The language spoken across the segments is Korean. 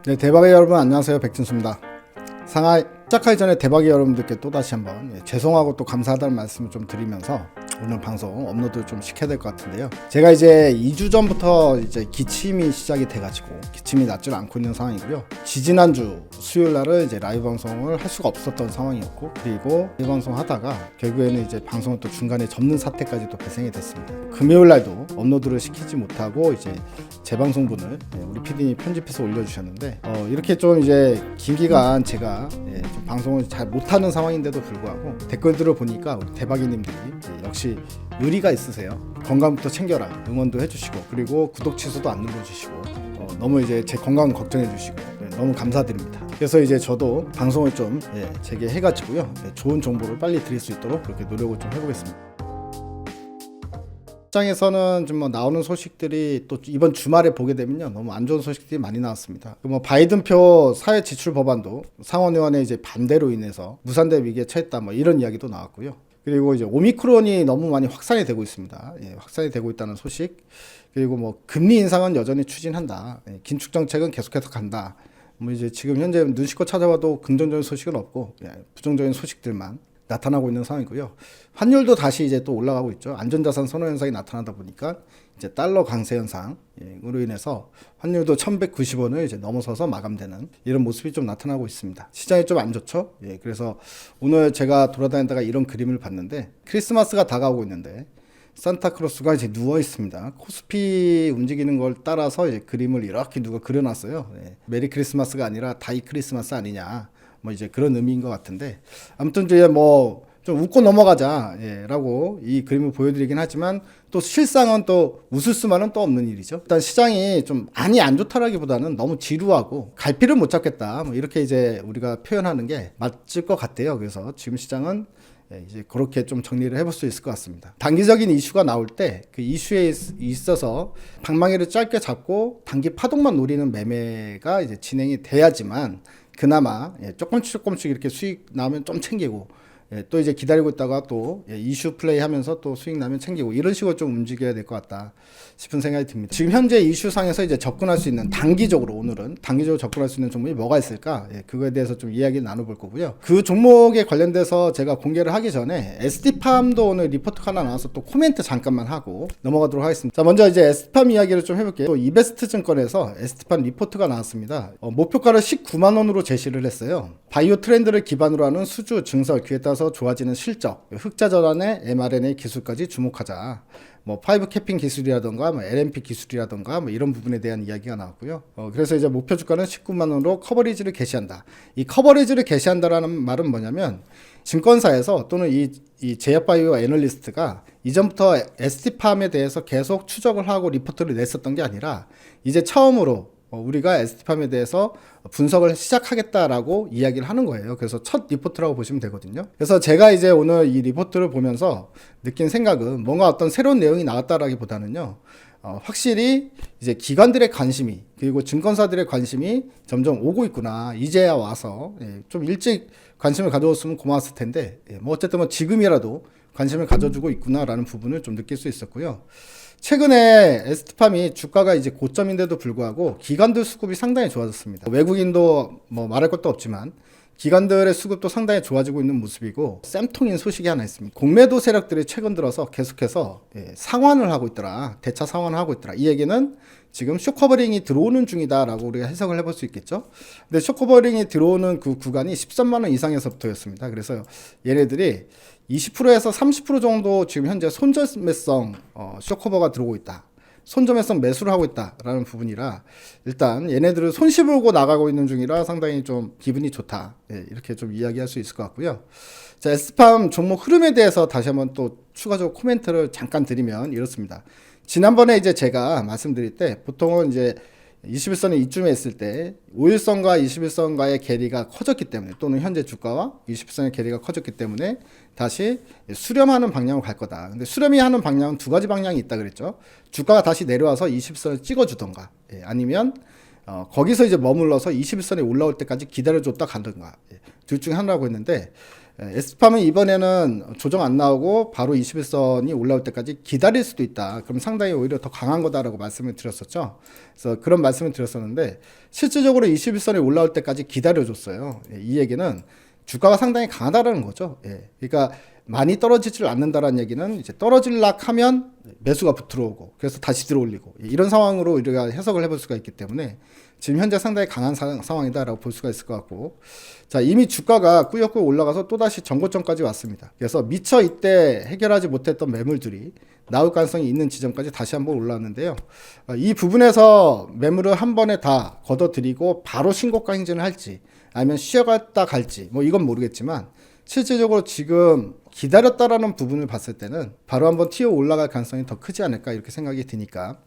네, 대박의 여러분 안녕하세요. 백진수입니다. 상하이 시작하기 전에 대박의 여러분들께 또다시 한번 죄송하고 또 감사하다는 말씀을 좀 드리면서 오늘 방송 업로드 좀 시켜야 될 것 같은데요. 제가 이제 2주 전부터 이제 기침이 시작이 돼가지고 기침이 낫질 않고 있는 상황이고요. 지지난주 수요일 날은 이제 라이브 방송을 할 수가 없었던 상황이었고, 그리고 라이브 방송 하다가 결국에는 이제 방송을 또 중간에 접는 사태까지 또 발생이 됐습니다. 금요일 날도 업로드를 시키지 못하고 이제 재방송분을 우리 PD님이 편집해서 올려주셨는데, 이렇게 좀 이제 긴 기간 제가 좀 방송을 잘 못하는 상황인데도 불구하고 댓글들을 보니까 우리 대박이님들이 역시 의리가 있으세요. 건강부터 챙겨라 응원도 해주시고, 그리고 구독 취소도 안 눌러주시고, 너무 이제 제 건강 걱정해주시고 너무 감사드립니다. 그래서 이제 저도 방송을 좀 재개해가지고요, 좋은 정보를 빨리 드릴 수 있도록 그렇게 노력을 좀 해보겠습니다. 시장에서는 좀 나오는 소식들이 또 이번 주말에 보게 되면요, 너무 안 좋은 소식들이 많이 나왔습니다. 바이든표 사회 지출 법안도 상원의원의 이제 반대로 인해서 무산될 위기에 처했다, 이런 이야기도 나왔고요. 그리고 이제 오미크론이 너무 많이 확산이 되고 있습니다. 확산이 되고 있다는 소식. 그리고 금리 인상은 여전히 추진한다. 긴축 정책은 계속해서 간다. 이제 지금 현재 눈씻고 찾아봐도 긍정적인 소식은 없고 부정적인 소식들만 나타나고 있는 상황이고요. 환율도 다시 이제 또 올라가고 있죠. 안전자산 선호 현상이 나타나다 보니까 이제 달러 강세 현상으로 인해서 환율도 1190원을 이제 넘어서서 마감되는 이런 모습이 좀 나타나고 있습니다. 시장이 좀 안 좋죠. 그래서 오늘 제가 돌아다니다가 이런 그림을 봤는데, 크리스마스가 다가오고 있는데 산타크로스가 이제 누워 있습니다. 코스피 움직이는 걸 따라서 이제 그림을 이렇게 누가 그려놨어요. 메리 크리스마스가 아니라 다이 크리스마스 아니냐, 이제 그런 의미인 것 같은데, 아무튼 이제 좀 웃고 넘어가자 라고 이 그림을 보여드리긴 하지만, 또 실상은 또 웃을 수만은 또 없는 일이죠. 일단 시장이 좀 많이 안 좋다라기보다는 너무 지루하고 갈피를 못 잡겠다, 이렇게 이제 우리가 표현하는 게 맞을 것 같아요. 그래서 지금 시장은 이제 그렇게 좀 정리를 해볼 수 있을 것 같습니다. 단기적인 이슈가 나올 때 그 이슈에 있어서 방망이를 짧게 잡고 단기 파동만 노리는 매매가 이제 진행이 돼야지만 그나마 조금씩 이렇게 수익 나오면 좀 챙기고, 또 이제 기다리고 있다가 또 이슈 플레이 하면서 또 수익 나면 챙기고, 이런 식으로 좀 움직여야 될 것 같다 싶은 생각이 듭니다. 지금 현재 이슈상에서 이제 접근할 수 있는, 오늘은 단기적으로 접근할 수 있는 종목이 뭐가 있을까, 그거에 대해서 좀 이야기를 나눠볼 거고요. 그 종목에 관련돼서 제가 공개를 하기 전에 ST팜도 오늘 리포트가 하나 나와서 또 코멘트 잠깐만 하고 넘어가도록 하겠습니다. 자, 먼저 이제 ST팜 이야기를 좀 해볼게요. 또 이베스트 증권에서 ST팜 리포트가 나왔습니다. 목표가를 19만 원으로 제시를 했어요. 바이오 트렌드를 기반으로 하는 수주, 증설, 그에 따라서 좋아지는 실적, 흑자 전환의 mRNA 기술까지 주목하자. 5 캐핑 기술이라던가 LNP 기술이라던가 이런 부분에 대한 이야기가 나왔고요. 그래서 이제 목표 주가는 19만 원으로 커버리지를 개시한다. 이 커버리지를 개시한다라는 말은 뭐냐면, 증권사에서 또는 이 제약바이오 애널리스트가 이전부터 ST팜에 대해서 계속 추적을 하고 리포트를 냈었던 게 아니라, 이제 처음으로 우리가 ST팜에 대해서 분석을 시작하겠다라고 이야기를 하는 거예요. 그래서 첫 리포트라고 보시면 되거든요. 그래서 제가 이제 오늘 이 리포트를 보면서 느낀 생각은, 뭔가 어떤 새로운 내용이 나왔다라기보다는요, 확실히 이제 기관들의 관심이, 그리고 증권사들의 관심이 점점 오고 있구나. 이제야 와서 좀 일찍 관심을 가져줬으면 고마웠을 텐데, 어쨌든 지금이라도 관심을 가져주고 있구나라는 부분을 좀 느낄 수 있었고요. 최근에 ST팜이 주가가 이제 고점인데도 불구하고 기관들 수급이 상당히 좋아졌습니다. 외국인도 말할 것도 없지만 기관들의 수급도 상당히 좋아지고 있는 모습이고, 쌤통인 소식이 하나 있습니다. 공매도 세력들이 최근 들어서 계속해서 상환을 하고 있더라. 대차 상환을 하고 있더라. 이 얘기는 지금 쇼커버링이 들어오는 중이다라고 우리가 해석을 해볼 수 있겠죠. 근데 쇼커버링이 들어오는 그 구간이 13만 원 이상에서부터였습니다. 그래서 얘네들이 20%에서 30% 정도 지금 현재 손절매성 쇼커버가 들어오고 있다. 손절매성 매수를 하고 있다라는 부분이라, 일단 얘네들은 손실 보고 나가고 있는 중이라 상당히 좀 기분이 좋다. 이렇게 좀 이야기할 수 있을 것 같고요. 자, ST팜 종목 흐름에 대해서 다시 한번 또 추가적으로 코멘트를 잠깐 드리면 이렇습니다. 지난번에 이제 제가 말씀드릴 때 보통은 이제 21선이 이쯤에 있을 때 5일선과 21선과의 괴리가 커졌기 때문에, 또는 현재 주가와 21선의 괴리가 커졌기 때문에 다시 수렴하는 방향으로 갈 거다. 근데 수렴이 하는 방향은 두 가지 방향이 있다 그랬죠. 주가가 다시 내려와서 21선을 찍어주던가, 아니면 거기서 이제 머물러서 21선에 올라올 때까지 기다려줬다 가든가, 둘 중에 하나라고 했는데, 에스팜은 이번에는 조정 안 나오고 바로 21선이 올라올 때까지 기다릴 수도 있다. 그럼 상당히 오히려 더 강한 거다라고 말씀을 드렸었죠. 그래서 그런 말씀을 드렸었는데 실질적으로 21선이 올라올 때까지 기다려줬어요. 이 얘기는 주가가 상당히 강하다라는 거죠. 그러니까 많이 떨어지질 않는다라는 얘기는 이제 떨어질락 하면 매수가 들어오고 그래서 다시 들어올리고 이런 상황으로 우리가 해석을 해볼 수가 있기 때문에 지금 현재 상당히 강한 상황이다라고 볼 수가 있을 것 같고, 자, 이미 주가가 꾸역꾸역 올라가서 또다시 전고점까지 왔습니다. 그래서 미처 이때 해결하지 못했던 매물들이 나올 가능성이 있는 지점까지 다시 한번 올라왔는데요. 이 부분에서 매물을 한 번에 다 걷어들이고 바로 신고가 행진을 할지 아니면 쉬어갔다 갈지 뭐 이건 모르겠지만 실질적으로 지금 기다렸다라는 부분을 봤을 때는 바로 한번 튀어 올라갈 가능성이 더 크지 않을까 이렇게 생각이 드니까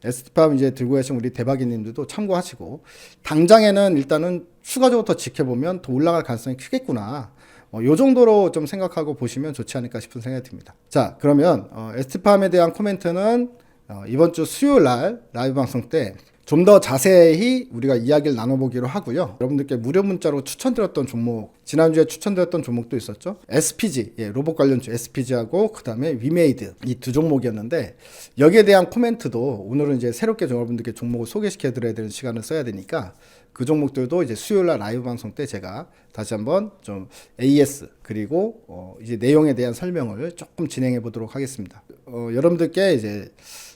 에스팜 이제 들고 계신 우리 대박이님들도 참고하시고 당장에는 일단은 추가적으로 더 지켜보면 더 올라갈 가능성이 크겠구나. 요 정도로 좀 생각하고 보시면 좋지 않을까 싶은 생각이 듭니다. 자, 그러면 에스팜에 대한 코멘트는 이번 주 수요일 날 라이브 방송 때 좀 더 자세히 우리가 이야기를 나눠보기로 하고요. 여러분들께 무료 문자로 추천드렸던 종목, 지난주에 추천드렸던 종목도 있었죠. SPG, 로봇 관련주 SPG하고 그 다음에 위메이드 이 두 종목이었는데 여기에 대한 코멘트도 오늘은 이제 새롭게 여러분들께 종목을 소개시켜 드려야 되는 시간을 써야 되니까 그 종목들도 이제 수요일날 라이브 방송 때 제가 다시 한번 좀 AS 그리고 이제 내용에 대한 설명을 조금 진행해 보도록 하겠습니다. 여러분들께 이제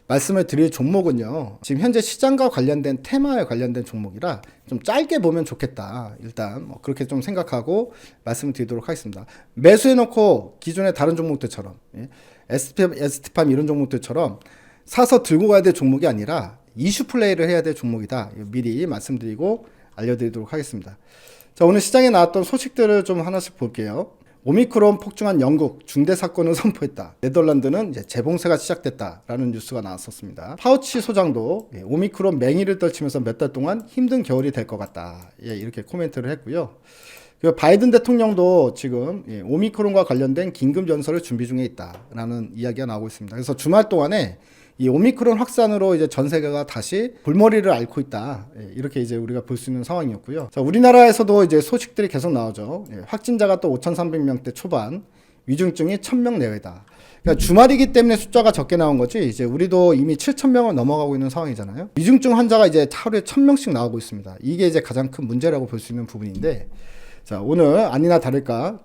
말씀을 드릴 종목은요, 지금 현재 시장과 관련된 테마에 관련된 종목이라 좀 짧게 보면 좋겠다. 일단 그렇게 좀 생각하고 말씀을 드리도록 하겠습니다. 매수해놓고 기존의 다른 종목들처럼 ST팜 이런 종목들처럼 사서 들고 가야 될 종목이 아니라 이슈 플레이를 해야 될 종목이다. 미리 말씀드리고 알려드리도록 하겠습니다. 자, 오늘 시장에 나왔던 소식들을 좀 하나씩 볼게요. 오미크론 폭증한 영국 중대 사건을 선포했다. 네덜란드는 이제 재봉쇄가 시작됐다라는 뉴스가 나왔었습니다. 파우치 소장도 오미크론 맹위를 떨치면서 몇 달 동안 힘든 겨울이 될 것 같다. 이렇게 코멘트를 했고요. 그리고 바이든 대통령도 지금 오미크론과 관련된 긴급 연설을 준비 중에 있다라는 이야기가 나오고 있습니다. 그래서 주말 동안에 이 오미크론 확산으로 이제 전 세계가 다시 골머리를 앓고 있다. 이렇게 이제 우리가 볼 수 있는 상황이었고요. 자, 우리나라에서도 이제 소식들이 계속 나오죠. 확진자가 또 5,300명대 초반, 위중증이 1,000명 내외다. 그러니까 주말이기 때문에 숫자가 적게 나온 거지. 이제 우리도 이미 7,000명을 넘어가고 있는 상황이잖아요. 위중증 환자가 이제 하루에 1,000명씩 나오고 있습니다. 이게 이제 가장 큰 문제라고 볼 수 있는 부분인데, 자, 오늘 아니나 다를까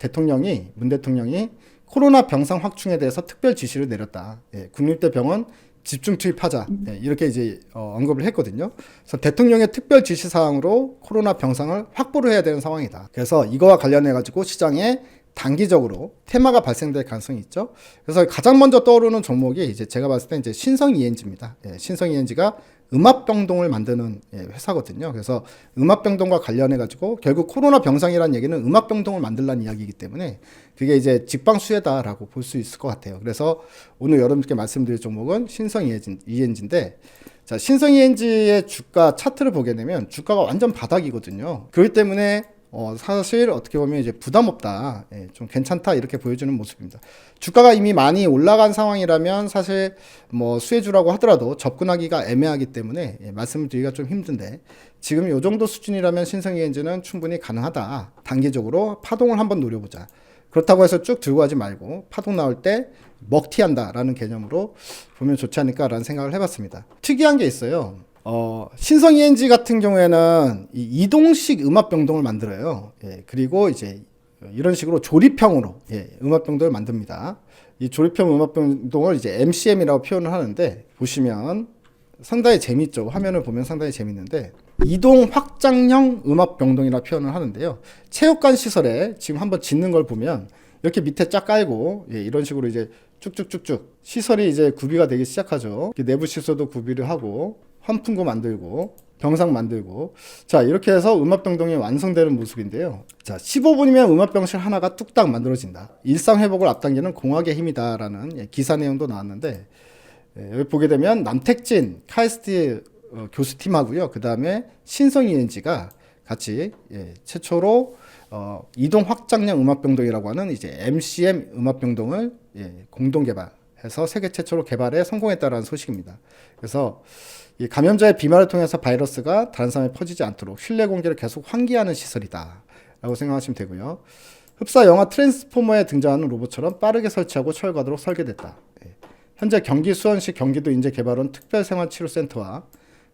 문 대통령이 코로나 병상 확충에 대해서 특별 지시를 내렸다. 국립대 병원 집중 투입하자. 이렇게 이제 언급을 했거든요. 그래서 대통령의 특별 지시 사항으로 코로나 병상을 확보를 해야 되는 상황이다. 그래서 이거와 관련해 가지고 시장에 단기적으로 테마가 발생될 가능성이 있죠. 그래서 가장 먼저 떠오르는 종목이 이제 제가 봤을 때 이제 신성 ENG입니다. 신성 ENG가 음압병동을 만드는 회사거든요. 그래서 음압병동과 관련해 가지고 결국 코로나 병상이라는 얘기는 음압병동을 만들라는 이야기이기 때문에 그게 이제 직방수혜다라고 볼 수 있을 것 같아요. 그래서 오늘 여러분께 말씀드릴 종목은 신성 ENG인데, 자, 신성 ENG의 주가 차트를 보게 되면 주가가 완전 바닥이거든요. 그렇기 때문에 사실 어떻게 보면 이제 부담 없다, 좀 괜찮다 이렇게 보여주는 모습입니다. 주가가 이미 많이 올라간 상황이라면 사실 뭐 수혜주라고 하더라도 접근하기가 애매하기 때문에 말씀을 드리기가 좀 힘든데 지금 이 정도 수준이라면 신성이엔지는 충분히 가능하다. 단기적으로 파동을 한번 노려보자. 그렇다고 해서 쭉 들고 가지 말고 파동 나올 때 먹튀한다라는 개념으로 보면 좋지 않을까라는 생각을 해봤습니다. 특이한 게 있어요. 신성 ENG 같은 경우에는 이 이동식 음압병동을 만들어요. 그리고 이제 이런 식으로 조립형으로 음압병동을 만듭니다. 이 조립형 음압병동을 이제 MCM이라고 표현을 하는데 보시면 상당히 재밌죠. 화면을 보면 상당히 재밌는데 이동 확장형 음압병동이라고 표현을 하는데요. 체육관 시설에 지금 한번 짓는 걸 보면 이렇게 밑에 쫙 깔고 이런 식으로 이제 쭉쭉쭉쭉 시설이 이제 구비가 되기 시작하죠. 내부 시설도 구비를 하고 환풍구 만들고 병상 만들고, 자, 이렇게 해서 음압병동이 완성되는 모습인데요. 자, 15분이면 음압병실 하나가 뚝딱 만들어진다. 일상회복을 앞당기는 공학의 힘이다라는 기사 내용도 나왔는데, 여기 보게 되면 남택진 카이스트 교수팀하고요. 그 다음에 신성 ENG가 같이 최초로 이동 확장형 음압병동이라고 하는 이제 MCM 음압병동을 공동 개발해서 세계 최초로 개발에 성공했다라는 소식입니다. 그래서 이 감염자의 비말을 통해서 바이러스가 다른 사람에 퍼지지 않도록 실내 공기를 계속 환기하는 시설이다 라고 생각하시면 되고요. 흡사 영화 트랜스포머에 등장하는 로봇처럼 빠르게 설치하고 철거하도록 설계됐다. 예. 현재 경기 수원시 경기도인재개발원 특별생활치료센터와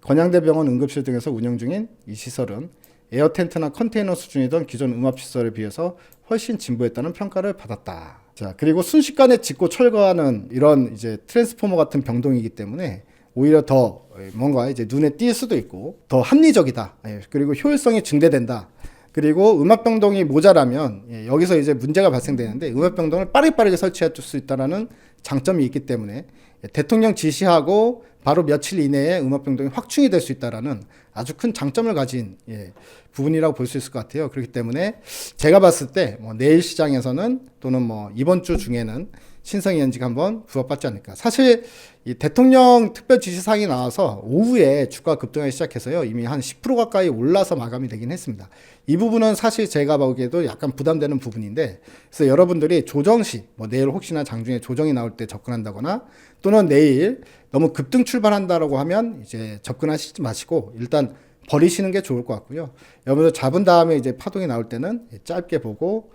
건양대병원 응급실 등에서 운영 중인 이 시설은 에어 텐트나 컨테이너 수준이던 기존 음압시설에 비해서 훨씬 진보했다는 평가를 받았다. 자, 그리고 순식간에 짓고 철거하는 이런 이제 트랜스포머 같은 병동이기 때문에 오히려 더 뭔가 이제 눈에 띌 수도 있고 더 합리적이다. 예, 그리고 효율성이 증대된다. 그리고 음압병동이 모자라면 예, 여기서 이제 문제가 발생되는데 음압병동을 빠르게 설치할 수 있다라는 장점이 있기 때문에 예, 대통령 지시하고 바로 며칠 이내에 음압병동이 확충이 될 수 있다라는 아주 큰 장점을 가진 예, 부분이라고 볼 수 있을 것 같아요. 그렇기 때문에 제가 봤을 때 뭐 내일 시장에서는 또는 뭐 이번 주 중에는 신성이엔지가 한번 부합받지 않을까. 사실 이 대통령 특별 지시사항이 나와서 오후에 주가 급등하기 시작해서요. 이미 한 10% 가까이 올라서 마감이 되긴 했습니다. 이 부분은 사실 제가 보기에도 약간 부담되는 부분인데, 그래서 여러분들이 조정 시, 뭐 내일 혹시나 장중에 조정이 나올 때 접근한다거나 또는 내일 너무 급등 출발한다라고 하면 이제 접근하시지 마시고 일단 버리시는 게 좋을 것 같고요. 여러분들 잡은 다음에 이제 파동이 나올 때는 짧게 보고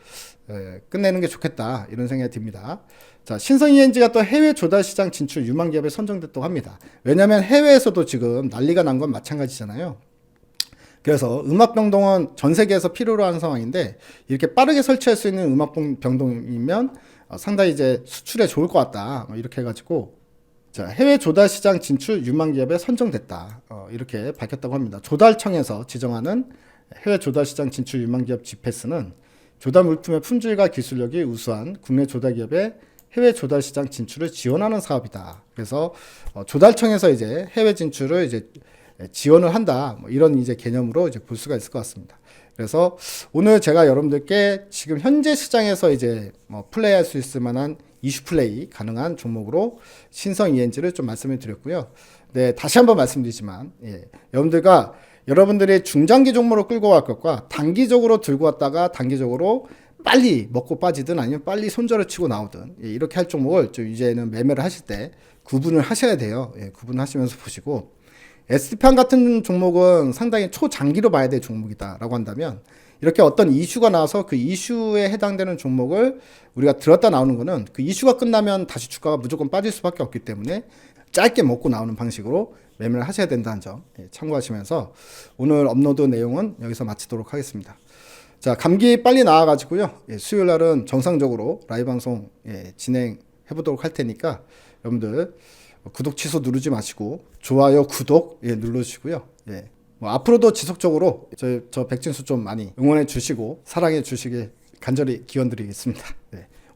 끝내는 게 좋겠다 이런 생각이 듭니다. 자, 신성이엔지가 또 해외 조달 시장 진출 유망 기업에 선정됐다고 합니다. 왜냐하면 해외에서도 지금 난리가 난 건 마찬가지잖아요. 그래서 음압병동은 전 세계에서 필요로 하는 상황인데 이렇게 빠르게 설치할 수 있는 음압병동이면 상당히 이제 수출에 좋을 것 같다. 이렇게 해가지고 자, 해외 조달 시장 진출 유망 기업에 선정됐다. 이렇게 밝혔다고 합니다. 조달청에서 지정하는 해외 조달 시장 진출 유망 기업 GPS는 조달 물품의 품질과 기술력이 우수한 국내 조달 기업의 해외 조달 시장 진출을 지원하는 사업이다. 그래서 조달청에서 이제 해외 진출을 이제 지원을 한다. 뭐 이런 이제 개념으로 이제 볼 수가 있을 것 같습니다. 그래서 오늘 제가 여러분들께 지금 현재 시장에서 이제 뭐 플레이할 수 있을 만한 이슈 플레이 가능한 종목으로 신성 ENG를 좀 말씀을 드렸고요. 네, 다시 한번 말씀드리지만, 예, 여러분들이 중장기 종목으로 끌고 갈 것과 단기적으로 들고 왔다가 단기적으로 빨리 먹고 빠지든 아니면 빨리 손절을 치고 나오든 예, 이렇게 할 종목을 좀 이제는 매매를 하실 때 구분을 하셔야 돼요. 예, 구분하시면서 보시고 SP판 같은 종목은 상당히 초장기로 봐야 될 종목이다라고 한다면 이렇게 어떤 이슈가 나와서 그 이슈에 해당되는 종목을 우리가 들었다 나오는 거는 그 이슈가 끝나면 다시 주가가 무조건 빠질 수밖에 없기 때문에 짧게 먹고 나오는 방식으로 매매를 하셔야 된다는 점 참고하시면서 오늘 업로드 내용은 여기서 마치도록 하겠습니다. 자, 감기 빨리 나와가지고요. 수요일 날은 정상적으로 라이브 방송 진행해 보도록 할 테니까 여러분들 구독 취소 누르지 마시고 좋아요, 구독 눌러주시고요. 뭐 앞으로도 지속적으로 저 백진수 좀 많이 응원해 주시고 사랑해 주시길 간절히 기원드리겠습니다.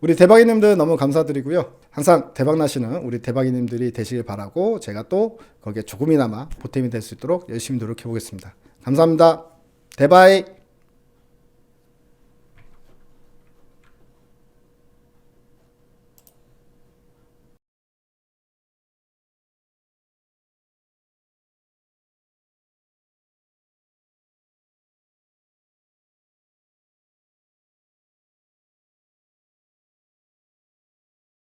우리 대박이님들 너무 감사드리고요. 항상 대박 나시는 우리 대박이님들이 되시길 바라고 제가 또 거기에 조금이나마 보탬이 될 수 있도록 열심히 노력해 보겠습니다. 감사합니다. 대바이.